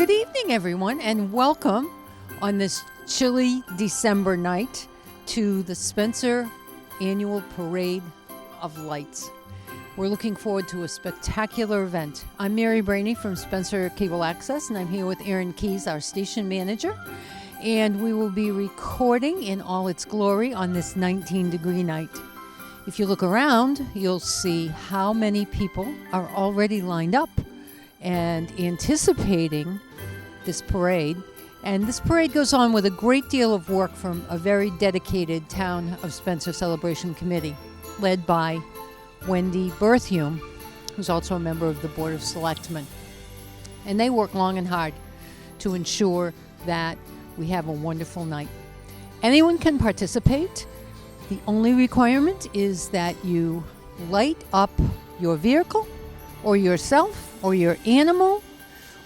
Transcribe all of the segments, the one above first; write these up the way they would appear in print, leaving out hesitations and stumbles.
Good evening, everyone, and welcome on this chilly December night to the Spencer Annual Parade of Lights. We're looking forward to a spectacular event. I'm Mary Brainey from Spencer Cable Access, and I'm here with Erin Keys, our station manager. And we will be recording in all its glory on this 19-degree night. If you look around, you'll see how many people are already lined up and anticipating this parade. And this parade goes on with a great deal of work from a very dedicated Town of Spencer Celebration Committee, led by Wendy Berthume, who's also a member of the Board of Selectmen. And they work long and hard to ensure that we have a wonderful night. Anyone can participate. The only requirement is that you light up your vehicle or yourself or your animal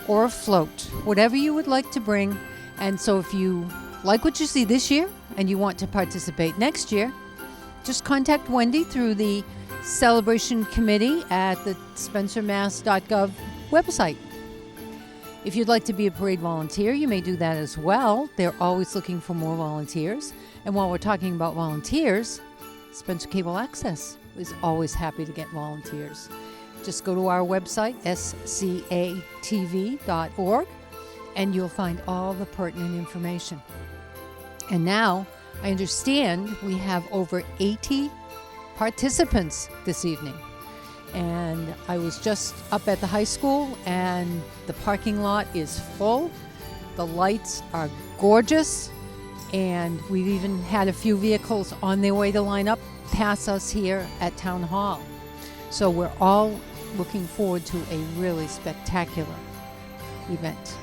or a float, whatever you would like to bring. And so if you like what you see this year and you want to participate next year, just contact Wendy through the Celebration Committee at the spencermass.gov website. If you'd like to be a parade volunteer, you may do that as well. They're always looking for more volunteers. And while we're talking about volunteers, Spencer Cable Access is always happy to get volunteers. Just go to our website, scatv.org, and you'll find all the pertinent information. And now, I understand we have over 80 participants this evening. And I was just up at the high school, and the parking lot is full. The lights are gorgeous, and we've even had a few vehicles on their way to line up past us here at Town Hall. So we're all looking forward to a really spectacular event.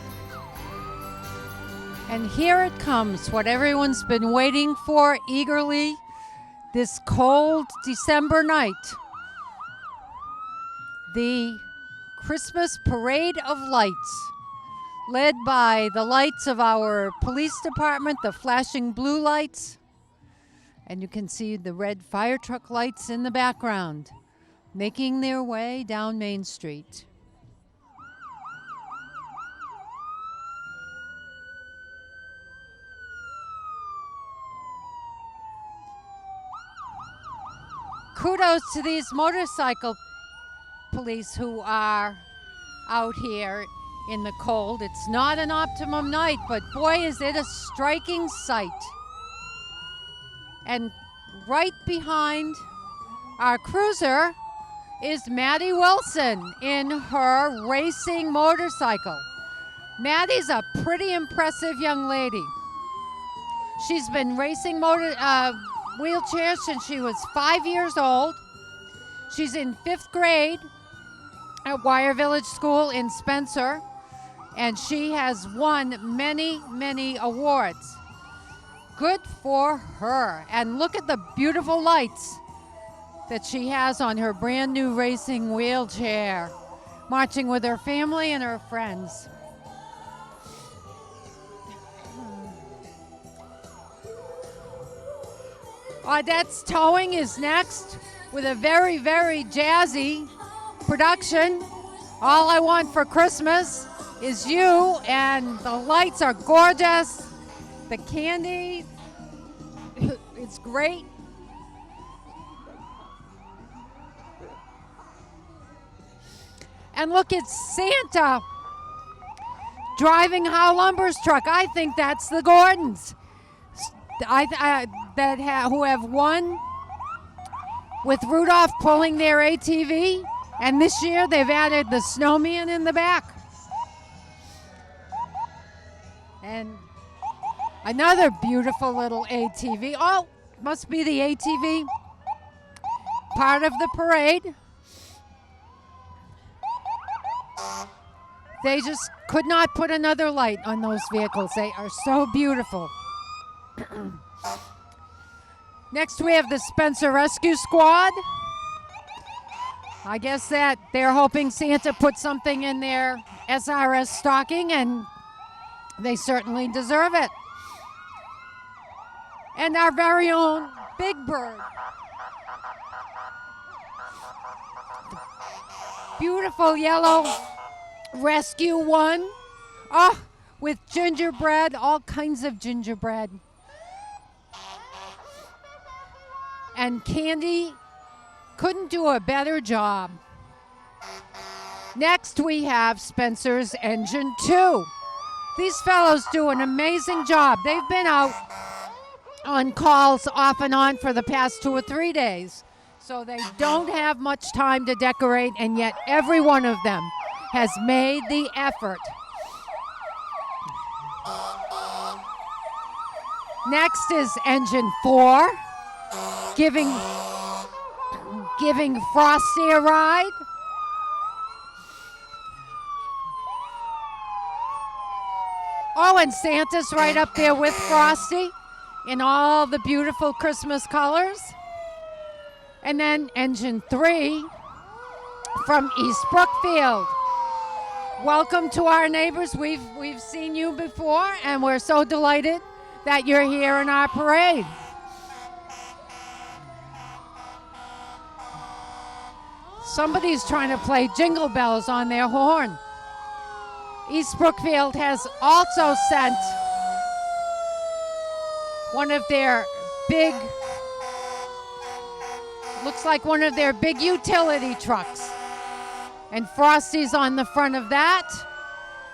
And here it comes, what everyone's been waiting for eagerly this cold December night. The Christmas Parade of Lights, led by the lights of our police department, the flashing blue lights, and you can see the red fire truck lights in the background, making their way down Main Street. Kudos to these motorcycle police who are out here in the cold. It's not an optimum night, but boy, is it a striking sight. And right behind our cruiser is Maddie Wilson in her racing motorcycle. Maddie's a pretty impressive young lady. She's been racing wheelchairs since she was 5 years old. She's in 5th grade at Wire Village School in Spencer, and she has won many, many awards. Good for her. And look at the beautiful lights that she has on her brand new racing wheelchair, marching with her family and her friends. Audette's Towing is next with a very, very jazzy production. All I Want for Christmas Is You, and the lights are gorgeous. The candy, it's great. And look, it's Santa driving How Lumber's truck. I think that's the Gordons who have won with Rudolph pulling their ATV. And this year they've added the snowman in the back. And another beautiful little ATV. Oh, must be the ATV part of the parade. They just could not put another light on those vehicles. They are so beautiful. Next we have the Spencer Rescue Squad. I guess that they're hoping Santa put something in their SRS stocking, and they certainly deserve it. And our very own Big Bird. The beautiful yellow Rescue 1 Oh, with gingerbread, all kinds of gingerbread. And Candy couldn't do a better job. Next we have Spencer's Engine 2. These fellows do an amazing job. They've been out on calls off and on for the past 2 or 3 days. So they don't have much time to decorate, and yet every one of them has made the effort. Next is Engine 4, giving Frosty a ride. Oh, and Santa's right up there with Frosty in all the beautiful Christmas colors. And then Engine 3 from East Brookfield. Welcome to our neighbors. We've seen you before, and we're so delighted that you're here in our parade. Somebody's trying to play Jingle Bells on their horn. East Brookfield has also sent one of their big, looks like one of their big utility trucks. And Frosty's on the front of that.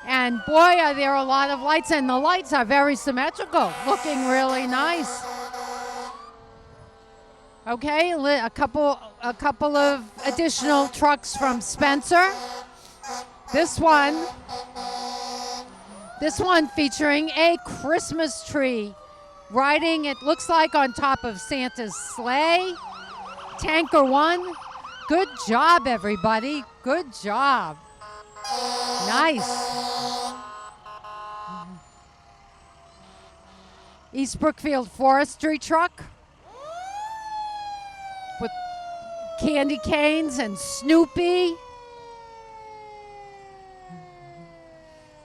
And boy, are there a lot of lights, and the lights are very symmetrical, looking really nice. Okay, a couple of additional trucks from Spencer. This one featuring a Christmas tree riding, it looks like, on top of Santa's sleigh. Tanker 1. Good job, everybody. Good job. Nice. East Brookfield forestry truck with candy canes and Snoopy.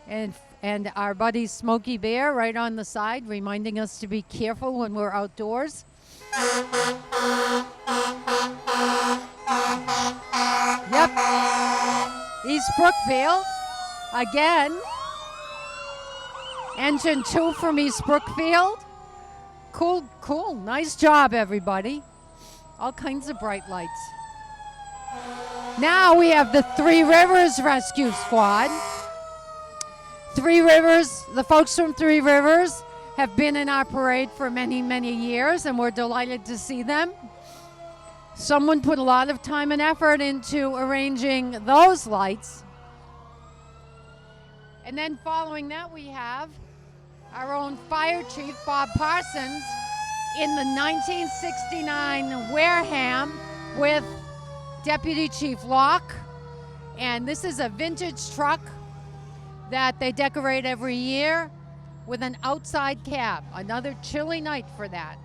And our buddy Smokey Bear right on the side, reminding us to be careful when we're outdoors. Yep. East Brookfield. Again. Engine 2 from East Brookfield. Cool, cool. Nice job, everybody. All kinds of bright lights. Now we have the Three Rivers Rescue Squad. Three Rivers, the folks from Three Rivers have been in our parade for many, many years, and we're delighted to see them. Someone put a lot of time and effort into arranging those lights. And then following that, we have our own Fire Chief, Bob Parsons, in the 1969 Wareham with Deputy Chief Locke. And this is a vintage truck that they decorate every year with an outside cab. Another chilly night for that.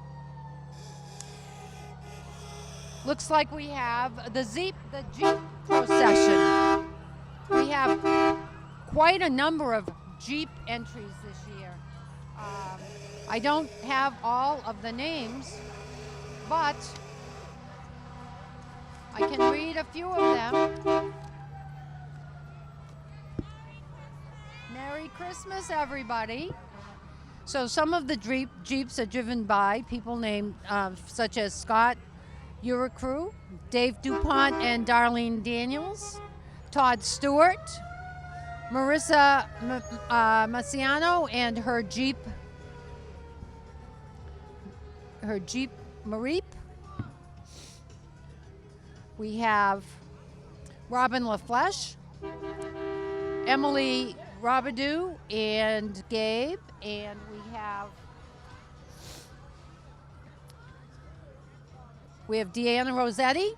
Looks like we have the Jeep procession. We have quite a number of Jeep entries this year. I don't have all of the names, but I can read a few of them. Merry Christmas, everybody. So some of the Jeeps are driven by people named such as Scott Uricrew, Dave DuPont and Darlene Daniels, Todd Stewart, Marissa Maciano and her Jeep Mareep. We have Robin LaFleche, Emily Robidoux and Gabe, and we have Deanna Rossetti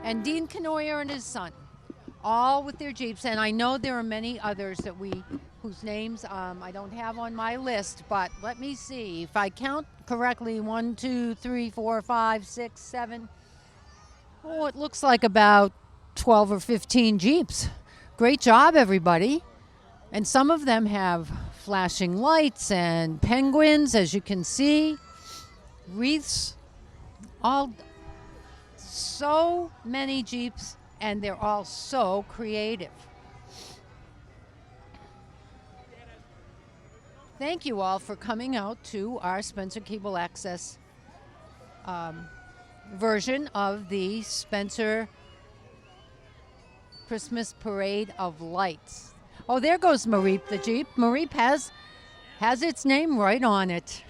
and Dean Canoyer and his son, all with their Jeeps. And I know there are many others whose names I don't have on my list, but let me see if I count correctly. 1, 2, 3, 4, 5, 6, 7. Oh, it looks like about 12 or 15 Jeeps. Great job, everybody. And some of them have flashing lights and penguins, as you can see, wreaths, all so many Jeeps, and they're all so creative. Thank you all for coming out to our Spencer Cable Access version of the Spencer Christmas Parade of Lights. Oh, there goes Mareep the Jeep. Mareep has its name right on it.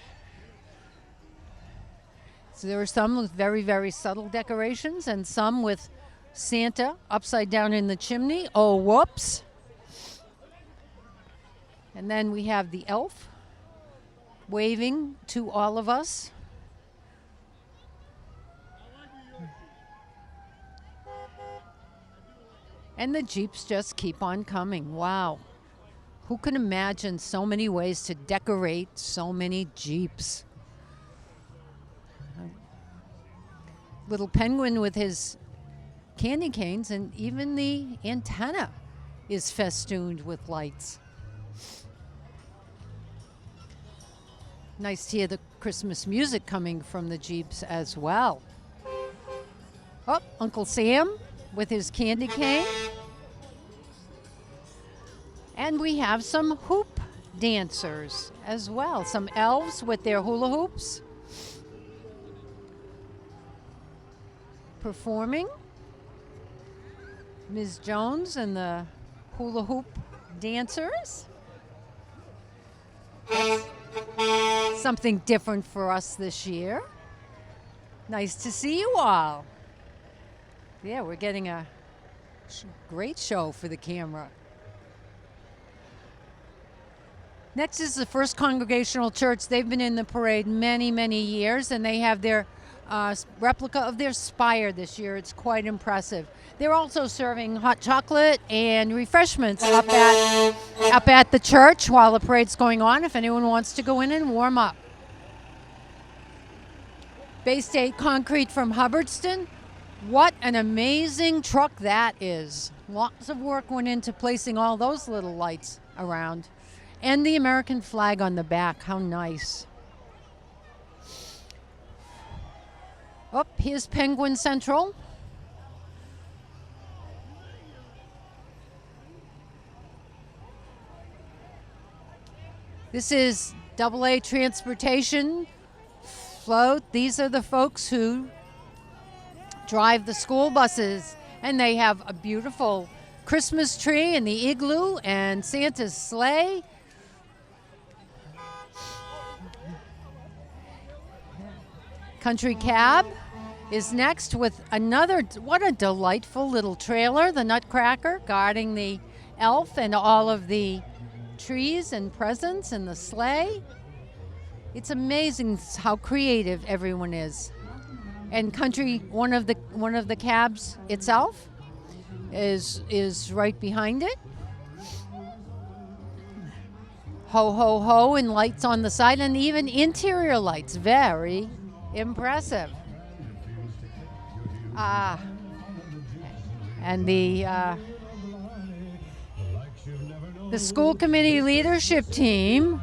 So there are some with very, very subtle decorations and some with Santa upside down in the chimney. Oh, whoops. And then we have the elf waving to all of us. And the Jeeps just keep on coming. Wow. Who can imagine so many ways to decorate so many Jeeps? Little penguin with his candy canes, and even the antenna is festooned with lights. Nice to hear the Christmas music coming from the Jeeps as well. Oh, Uncle Sam with his candy cane. And we have some hoop dancers as well. Some elves with their hula hoops performing. Ms. Jones and the hula hoop dancers. That's something different for us this year. Nice to see you all. Yeah, we're getting a great show for the camera. Next is the First Congregational Church. They've been in the parade many, many years, and they have their replica of their spire this year. It's quite impressive. They're also serving hot chocolate and refreshments up at the church while the parade's going on, if anyone wants to go in and warm up. Bay State Concrete from Hubbardston. What an amazing truck that is. Lots of work went into placing all those little lights around. And the American flag on the back. How nice. Oh, here's Penguin Central. This is AA Transportation Float. These are the folks who drive the school buses, and they have a beautiful Christmas tree and the igloo and Santa's sleigh. Country Cab is next with another, what a delightful little trailer, the Nutcracker guarding the elf and all of the trees and presents and the sleigh. It's amazing how creative everyone is. And country, one of the cabs itself is right behind it. Ho ho ho, and lights on the side, and even interior lights. Very impressive. And the school committee leadership team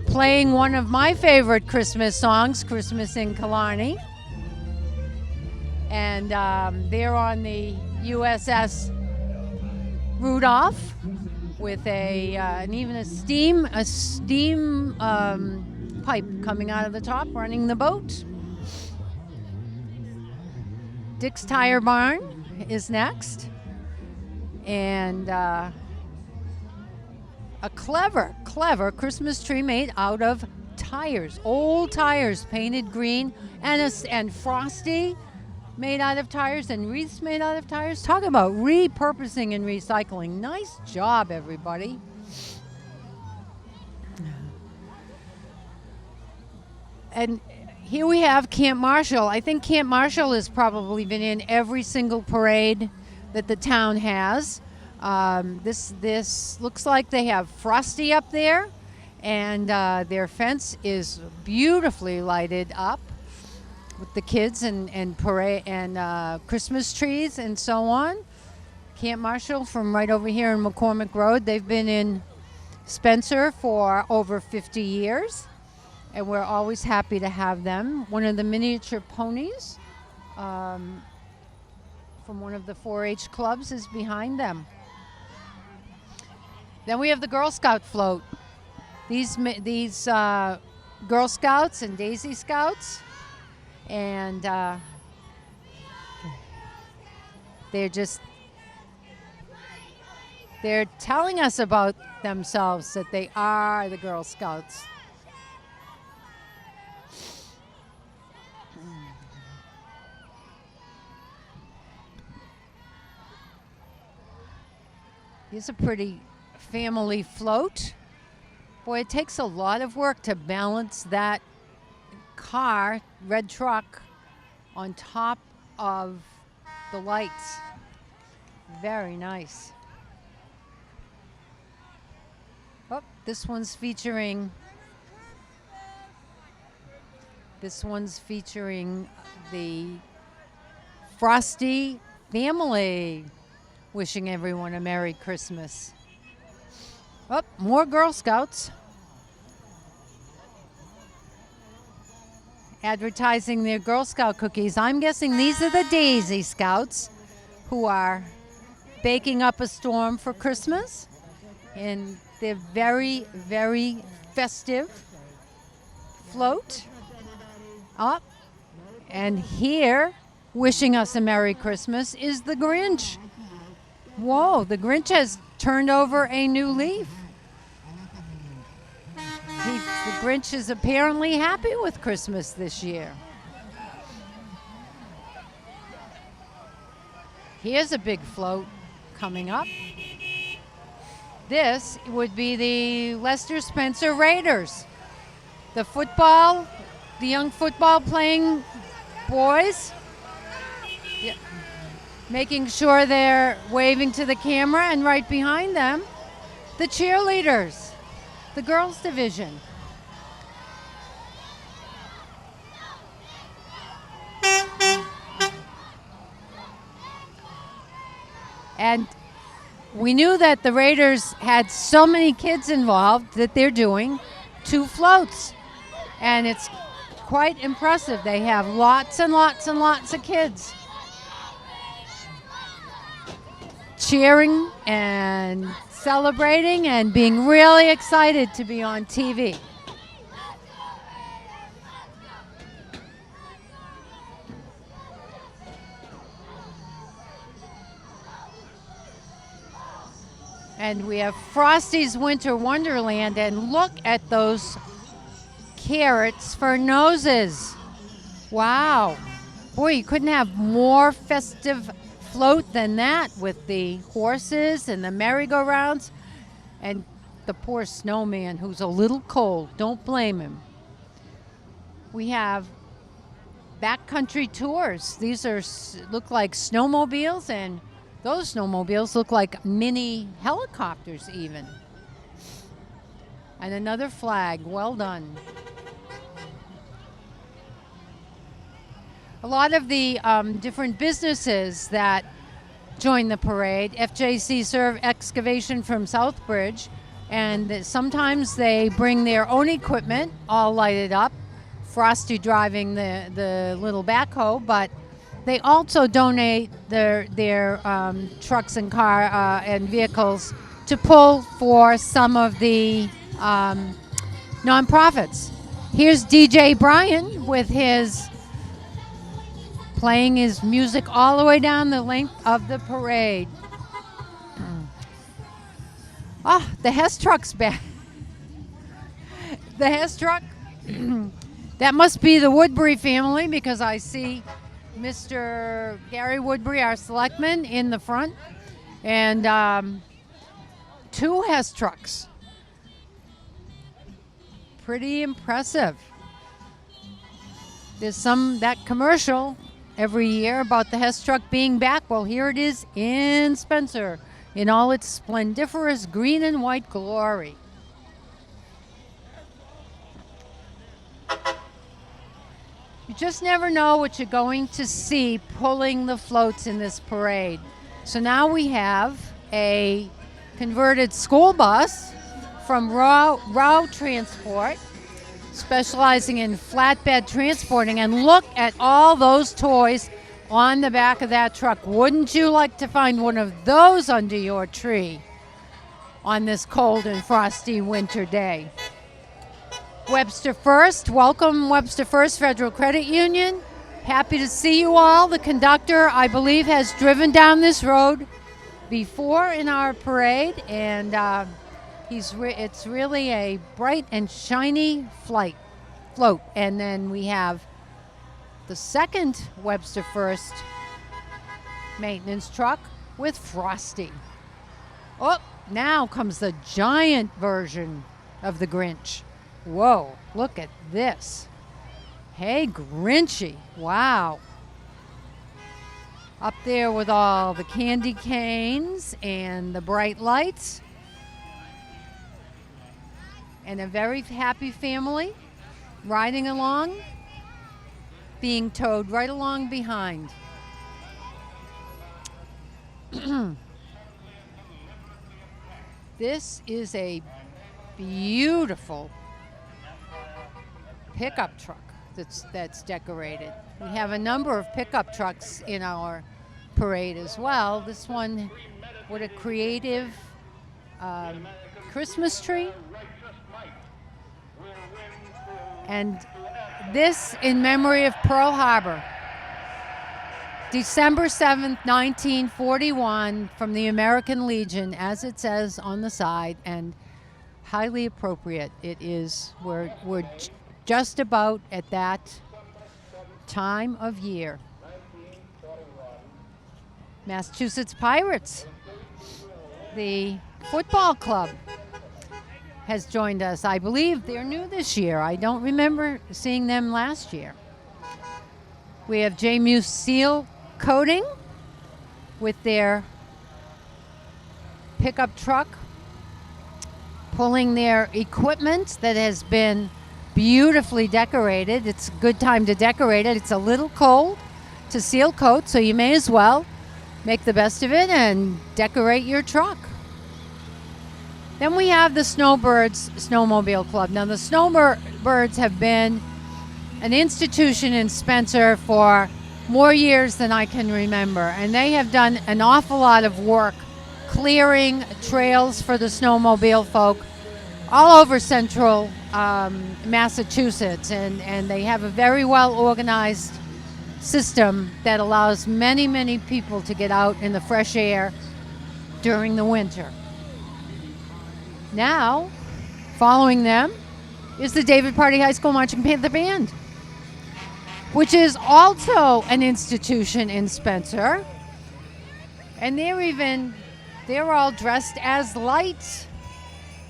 playing one of my favorite Christmas songs, Christmas in Killarney. And they're on the USS Rudolph with and even a steam pipe coming out of the top, running the boat. Dick's Tire Barn is next. And a clever Christmas tree made out of tires, old tires painted green, and Frosty made out of tires, and wreaths made out of tires. Talk about repurposing and recycling. Nice job, everybody. And here we have Camp Marshall. I think Camp Marshall has probably been in every single parade that the town has. This looks like they have Frosty up there, and their fence is beautifully lighted up with the kids and parade and Christmas trees and so on. Camp Marshall from right over here in McCormick Road. They've been in Spencer for over 50 years. And we're always happy to have them. One of the miniature ponies from one of the 4-H clubs is behind them. Then we have the Girl Scout float. these Girl Scouts and Daisy Scouts, and they're telling us about themselves that they are the Girl Scouts. Here's a pretty family float. Boy, it takes a lot of work to balance that car, red truck, on top of the lights. Very nice. Oh, this one's featuring the Frosty family, wishing everyone a Merry Christmas. Oh, more Girl Scouts. Advertising their Girl Scout cookies. I'm guessing these are the Daisy Scouts who are baking up a storm for Christmas. And they're very, very festive float. Up. And here, wishing us a Merry Christmas, is the Grinch. Whoa, the Grinch has turned over a new leaf. The Grinch is apparently happy with Christmas this year. Here's a big float coming up. This would be the Lester Spencer Raiders. The young football playing boys. Yeah. Making sure they're waving to the camera, and right behind them, the cheerleaders, the girls division. And we knew that the Raiders had so many kids involved that they're doing 2 floats. And it's quite impressive. They have lots and lots and lots of kids cheering and celebrating and being really excited to be on TV. And we have Frosty's Winter Wonderland, and look at those carrots for noses. Wow. Boy, you couldn't have more festive float than that, with the horses and the merry-go-rounds and the poor snowman who's a little cold. Don't blame him. We have backcountry tours. These look like snowmobiles, and those snowmobiles look like mini helicopters even. And another flag. Well done. A lot of the different businesses that join the parade, FJC Serve Excavation from Southbridge, and sometimes they bring their own equipment all lighted up, Frosty driving the little backhoe, but they also donate their trucks and car and vehicles to pull for some of the nonprofits. Here's DJ Brian with playing his music all the way down the length of the parade. Oh, the Hess truck's back. The Hess truck, that must be the Woodbury family, because I see Mr. Gary Woodbury, our selectman, in the front, and 2 Hess trucks. Pretty impressive. There's that commercial every year about the Hess truck being back. Well, here it is in Spencer in all its splendiferous green and white glory. You just never know what you're going to see pulling the floats in this parade. So now we have a converted school bus from Row Transport, specializing in flatbed transporting, and look at all those toys on the back of that truck. Wouldn't you like to find one of those under your tree on this cold and frosty winter day? Webster First. Welcome, Webster First Federal Credit Union. Happy to see you all. The conductor, I believe, has driven down this road before in our parade, and it's really a bright and shiny float. And then we have the second Webster First maintenance truck with Frosty. Oh, now comes the giant version of the Grinch. Whoa, look at this. Hey, Grinchy. Wow. Up there with all the candy canes and the bright lights. And a very happy family riding along, being towed right along behind. This is a beautiful pickup truck that's decorated. We have a number of pickup trucks in our parade as well. This one with a creative Christmas tree. And this in memory of Pearl Harbor. December 7th, 1941, from the American Legion, as it says on the side, and highly appropriate. It is, we're just about at that time of year. Massachusetts Pirates, the football club, has joined us. I believe they're new this year. I don't remember seeing them last year. We have JMU Seal Coating with their pickup truck pulling their equipment that has been beautifully decorated. It's a good time to decorate it. It's a little cold to seal coat, so you may as well make the best of it and decorate your truck. Then we have the Snowbirds Snowmobile Club. Now, the Snowbirds have been an institution in Spencer for more years than I can remember, and they have done an awful lot of work clearing trails for the snowmobile folk all over central Massachusetts, and they have a very well organized system that allows many, many people to get out in the fresh air during the winter. Now, following them is the David Party High School Marching Panther Band, which is also an institution in Spencer. And they're all dressed as lights.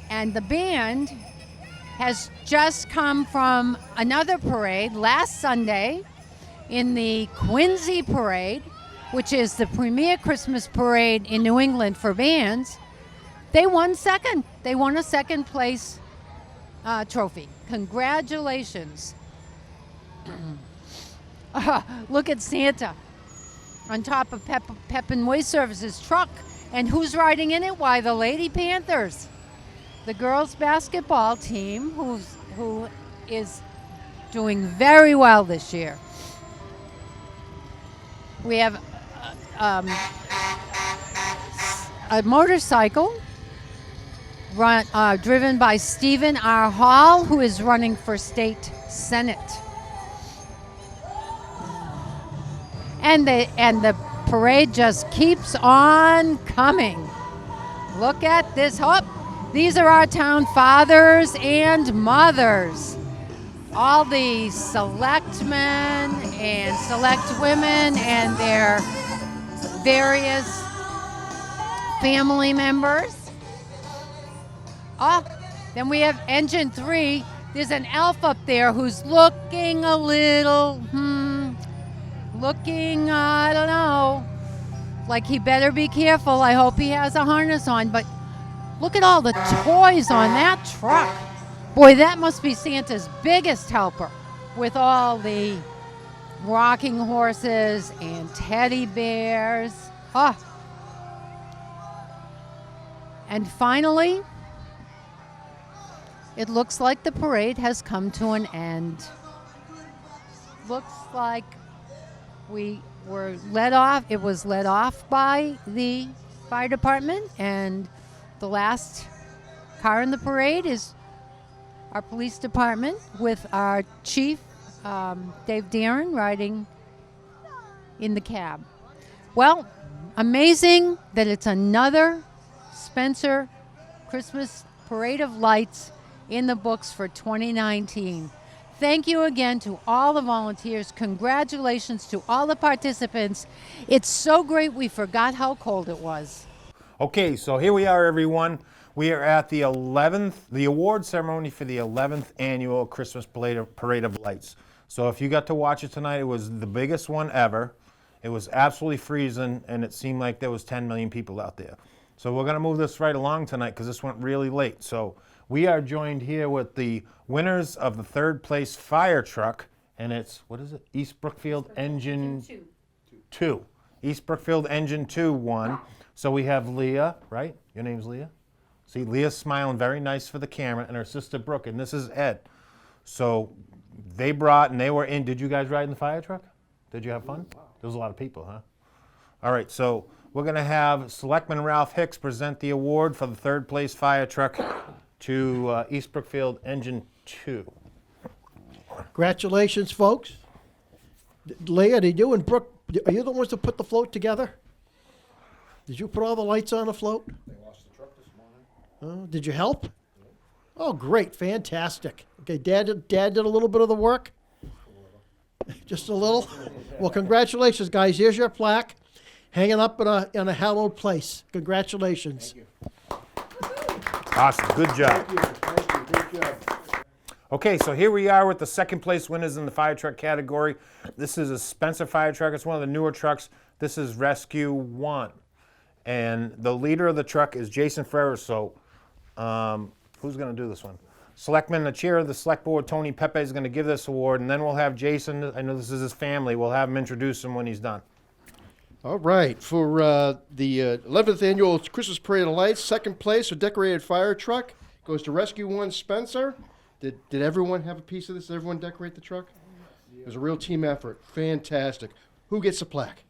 And the band has just come from another parade last Sunday in the Quincy Parade, which is the premier Christmas parade in New England for bands. They won second. They won a second place trophy. Congratulations. Look at Santa on top of Pepin Waste Services truck. And who's riding in it? Why, the Lady Panthers, the girls basketball team, who is doing very well this year. We have a motorcycle driven by Stephen R. Hall, who is running for state senate. And the parade just keeps on coming. Look at this. These are our town fathers and mothers. All the selectmen and select women and their various family members. Then we have Engine 3. There's an elf up there who's looking a little, I don't know, like he better be careful. I hope he has a harness on. But look at all the toys on that truck. Boy, that must be Santa's biggest helper, with all the rocking horses and teddy bears. And finally, it looks like the parade has come to an end. Looks like we were let off. It was let off by the fire department, and the last car in the parade is our police department with our chief, Dave Darren, riding in the cab. Well, amazing that it's another Spencer Christmas Parade of Lights in the books for 2019. Thank you again to all the volunteers. Congratulations to all the participants. It's so great we forgot how cold it was. Okay, so here we are, everyone. We are at the award ceremony for the 11th annual Christmas Parade of Lights. So if you got to watch it tonight, it was the biggest one ever. It was absolutely freezing, and it seemed like there was 10 million people out there. So we're going to move this right along tonight because this went really late. So we are joined here with the winners of the third place fire truck, and it's, what is it? East Brookfield Engine 2. East Brookfield Engine 2 won. So we have Leah, right? Your name's Leah? See, Leah's smiling very nice for the camera, and her sister Brooke, and this is Ed. So they brought, and they were in, did you guys ride in the fire truck? Did you have fun? Wow. There was a lot of people, huh? All right, so we're going to have Selectman Ralph Hicks present the award for the third place fire truck to East Brookfield Engine 2. Congratulations, folks. Leah, did you and Brooke, are you the ones that put the float together? Did you put all the lights on the float? They washed the truck this morning. Did you help? Oh, great, fantastic. Okay, Dad did a little bit of the work? Just a little? Well, congratulations, guys. Here's your plaque, hanging up in a hallowed place. Congratulations. Awesome, good job. Thank you, good job. Okay, so here we are with the second place winners in the fire truck category. This is a Spencer fire truck. It's one of the newer trucks. This is Rescue 1. And the leader of the truck is Jason Ferrer. So who's going to do this one? Selectman, the chair of the select board, Tony Pepe, is going to give this award, and then we'll have Jason. I know this is his family. We'll have him introduce him when he's done. All right, for the 11th annual Christmas Parade of Lights, second place, a decorated fire truck goes to Rescue 1 Spencer. Did everyone have a piece of this? Did everyone decorate the truck? It was a real team effort. Fantastic. Who gets the plaque?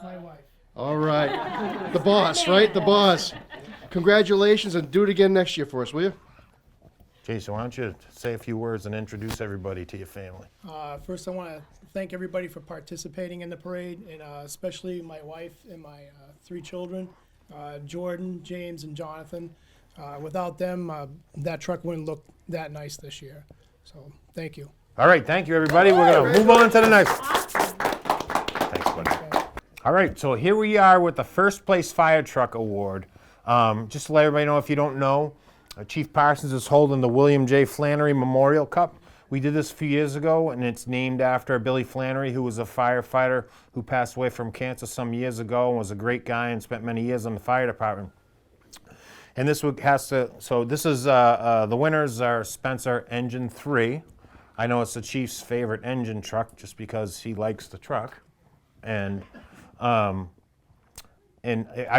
My wife. All right. The boss, right? The boss. Congratulations, and do it again next year for us, will you? Jason, why don't you say a few words and introduce everybody to your family? First, I want to thank everybody for participating in the parade, and especially my wife and my 3 children, Jordan, James, and Jonathan. Without them, that truck wouldn't look that nice this year. So, thank you. All right, thank you, everybody. We're going to move on to the next. Thanks, buddy. Okay. All right, so here we are with the first place fire truck award. Just to let everybody know, if you don't know, Chief Parsons is holding the William J. Flannery Memorial Cup. We did this a few years ago, and it's named after Billy Flannery, who was a firefighter who passed away from cancer some years ago and was a great guy and spent many years in the fire department. And this has to, so this is, the winners are Spencer Engine 3. I know it's the chief's favorite engine truck just because he likes the truck. And I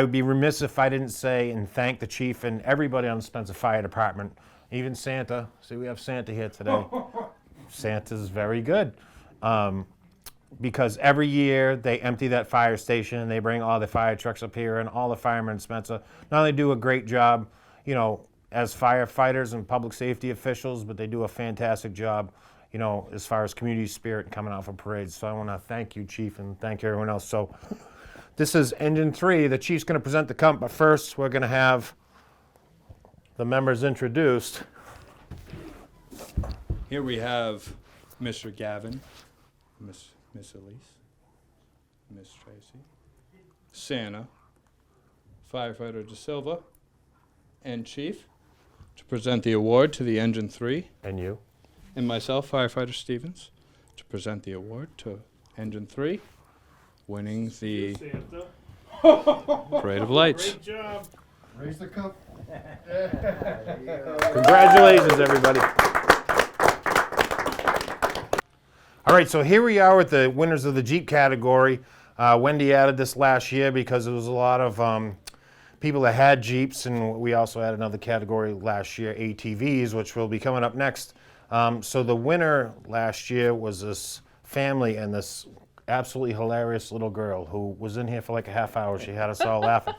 would be remiss if I didn't say and thank the chief and everybody on the Spencer Fire Department, even Santa. See, we have Santa here today. Santa's very good. Because every year they empty that fire station and they bring all the fire trucks up here, and all the firemen in Spencer not only do a great job, you know, as firefighters and public safety officials, but they do a fantastic job, you know, as far as community spirit and coming out for parades. So I want to thank you, Chief, and thank everyone else. So this is Engine 3. The Chief's going to present the cup, but first we're going to have the members introduced. Here we have Mr. Gavin, Miss Elise, Miss Tracy, Santa, Firefighter De Silva, and Chief to present the award to the Engine 3. And you. And myself, Firefighter Stevens, to present the award to Engine 3, winning the Parade of Lights. Great job. Raise the cup. Congratulations, everybody. All right, so here we are with the winners of the Jeep category. Wendy added this last year because there was a lot of people that had Jeeps, and we also had another category last year, ATVs, which will be coming up next. So the winner last year was this family and this absolutely hilarious little girl who was in here for like a half hour. She had us all laughing.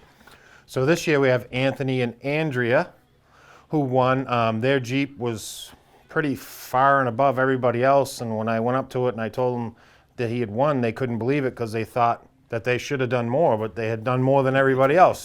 So this year we have Anthony and Andrea, who won. Their Jeep was pretty far and above everybody else, and when I went up to it and I told them that he had won, they couldn't believe it because they thought that they should have done more, but they had done more than everybody else.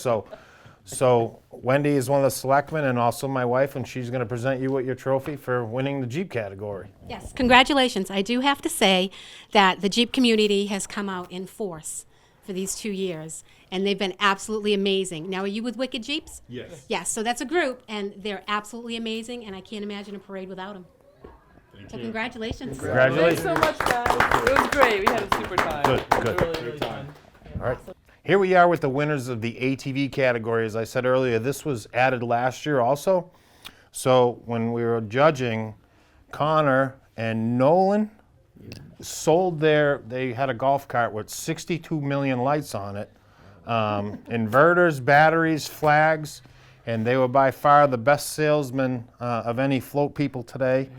So Wendy is one of the selectmen and also my wife, and she's going to present you with your trophy for winning the Jeep category. Yes, congratulations. I do have to say that the Jeep community has come out in force for these 2 years, and they've been absolutely amazing. Now, are you with Wicked Jeeps? Yes. Yes, so that's a group, and they're absolutely amazing, and I can't imagine a parade without them. So congratulations. Congratulations. Thanks so much, guys. It was great. We had a super time. Good, It was good. really, really fun. All right. Here we are with the winners of the ATV category. As I said earlier, this was added last year also. So when we were judging, Connor and Nolan they had a golf cart with 62 million lights on it, inverters, batteries, flags, and they were by far the best salesmen of any float people today,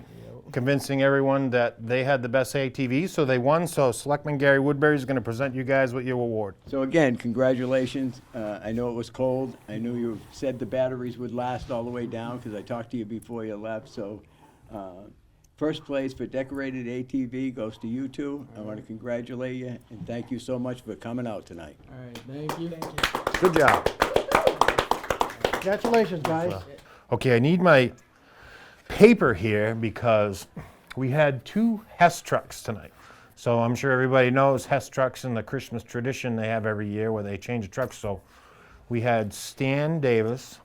convincing everyone that they had the best ATVs, so they won. So Selectman Gary Woodbury is going to present you guys with your award. So again, congratulations. I know it was cold. I knew you said the batteries would last all the way down because I talked to you before you left. So first place for decorated ATV goes to you two. I want to congratulate you and thank you so much for coming out tonight. All right, thank you. Good job. Congratulations, guys. Okay, I need my paper here because we had 2 Hess trucks tonight. So I'm sure everybody knows Hess trucks in the Christmas tradition they have every year where they change the trucks. So we had Stan Davis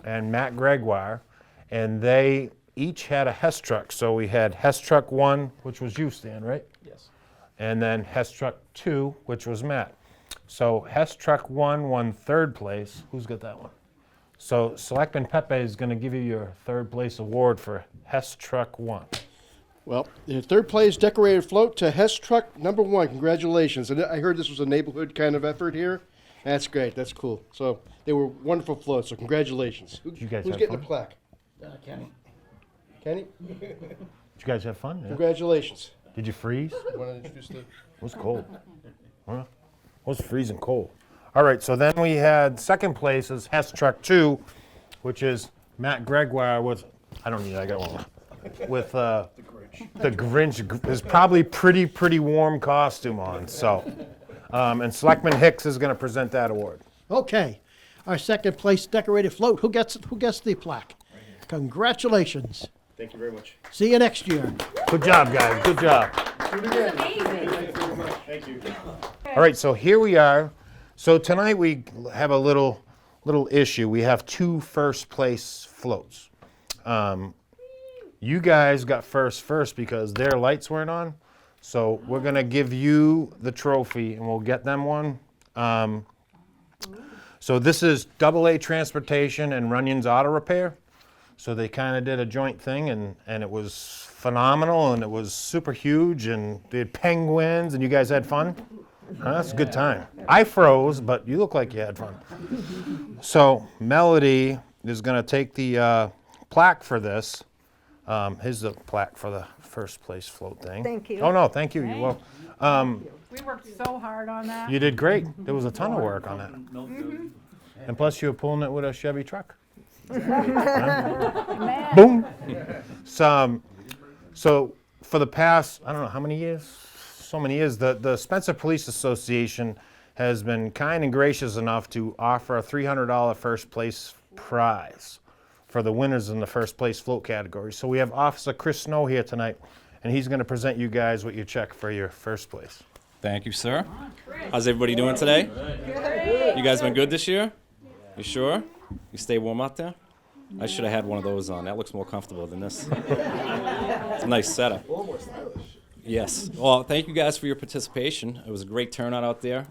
and Matt Gregoire, and they each had a Hess truck. So we had Hess truck 1, which was you, Stan, right? Yes. And then Hess truck 2, which was Matt. So Hess truck 1 won 3rd place. Who's got that one? So Selectman Pepe is going to give you your 3rd place award for Hess Truck 1. Well, the third place decorated float to Hess Truck number 1. Congratulations. And I heard this was a neighborhood kind of effort here. That's great. That's cool. So they were wonderful floats. So congratulations. You guys Who's have getting fun? the plaque? Kenny. Kenny? Did you guys have fun? Yeah. Congratulations. Did you freeze? You want to introduce the... It was cold. Huh? It was freezing cold. All right, so then we had 2nd place is Hess Truck 2, which is Matt Gregoire with, I don't need it, I got one. With the Grinch. There's probably pretty warm costume on. So, and Selectman Hicks is going to present that award. Okay, our 2nd place decorated float. Who gets the plaque? Congratulations. Thank you very much. See you next year. Good job, guys. Good job. Thank you. All right, so here we are. So tonight we have a little issue. We have 2 first place floats. You guys got first because their lights weren't on. So we're gonna give you the trophy and we'll get them one. So this is AA Transportation and Runyon's Auto Repair. So they kind of did a joint thing and it was phenomenal and it was super huge and they had penguins and you guys had fun. That's a good time. I froze, but you look like you had fun. So Melody is going to take the plaque for this. Here's the plaque for the first place float thing. Thank you. Oh, no, thank you. Well, We worked so hard on that. you did great. There was a ton of work on that. And plus you were pulling it with a Chevy truck. Man. Boom. So for the past, I don't know how many years, so many years, the Spencer Police Association has been kind and gracious enough to offer a $300 first place prize for the winners in the first place float category. So we have Officer Chris Snow here tonight, and he's going to present you guys with your check for your first place. Thank you, sir. How's everybody doing today? You guys been good this year? You sure? You stay warm out there? I should have had one of those on. That looks more comfortable than this. It's a nice setup. Yes. Well, thank you guys for your participation. It was a great turnout out there.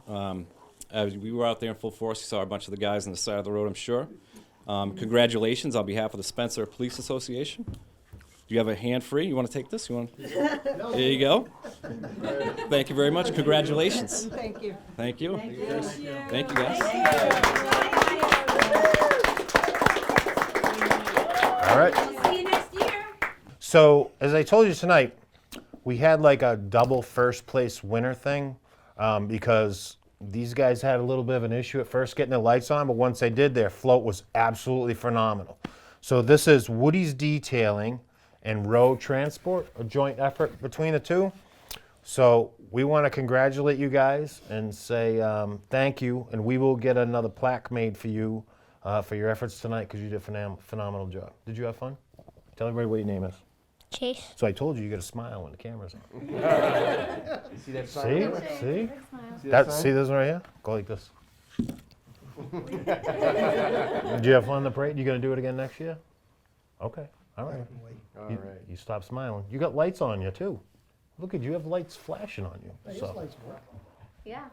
We were out there in full force. You saw a bunch of the guys on the side of the road, I'm sure. Congratulations on behalf of the Spencer Police Association. Do you have a hand free? You want to take this? You want? There you go. Thank you very much. Congratulations. Thank you. Thank you. Thank you, guys. All right. See you next year. So, as I told you tonight, we had like a double first place winner thing because these guys had a little bit of an issue at first getting their lights on, but once they did, their float was absolutely phenomenal. So this is Woody's Detailing and Road Transport, a joint effort between the two. So we want to congratulate you guys and say thank you, and we will get another plaque made for you for your efforts tonight because you did a phenomenal job. Did you have fun? Tell everybody what your name is. Chase. So I told you you got to smile when the camera's on. You see that sign? See? See See this one right here? Go like this. Did you have fun in the parade? You gonna do it again next year? Okay, all right. All You, right. you stop smiling. You got lights on you too. Look at you, have lights flashing on you. So Yeah.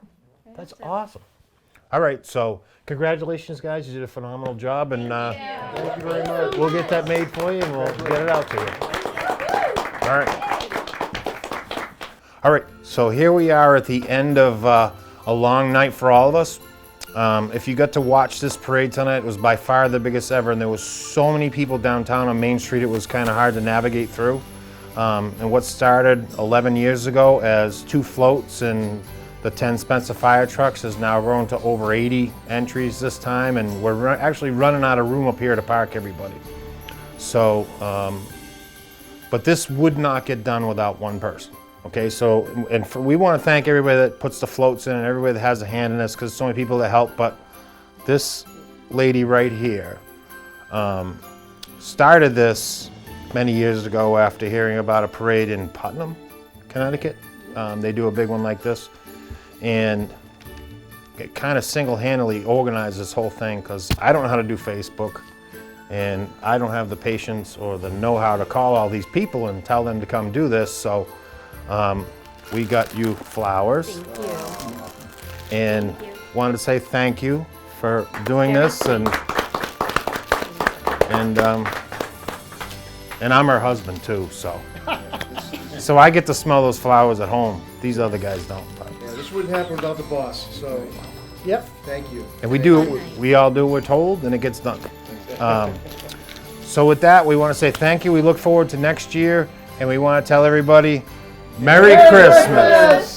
that's awesome. All right, so congratulations, guys. You did a phenomenal job, and Thank you very much. we'll get that made for you, and we'll get it out to you. All right. All right, so here we are at the end of a long night for all of us. If you got to watch this parade tonight, it was by far the biggest ever, and there was so many people downtown on Main Street, it was kind of hard to navigate through. And what started 11 years ago as 2 floats and the 10 Spencer fire trucks has now grown to over 80 entries this time, and we're actually running out of room up here to park everybody. So, but this would not get done without one person. Okay, so we want to thank everybody that puts the floats in and everybody that has a hand in this, because so many people that help. But this lady right here started this many years ago after hearing about a parade in Putnam, Connecticut. They do a big one like this, and it kind of single-handedly organized this whole thing, because I don't know how to do Facebook, and I don't have the patience or the know-how to call all these people and tell them to come do this. So we got you flowers. Thank you. And wanted to say thank you for doing this, and I'm her husband too, so I get to smell those flowers at home. These other guys don't. But. Yeah, this wouldn't happen without the boss, so Yep. thank you. And we all do what we're told, and it gets done. So with that, we want to say thank you. We look forward to next year, and we want to tell everybody, Merry Christmas.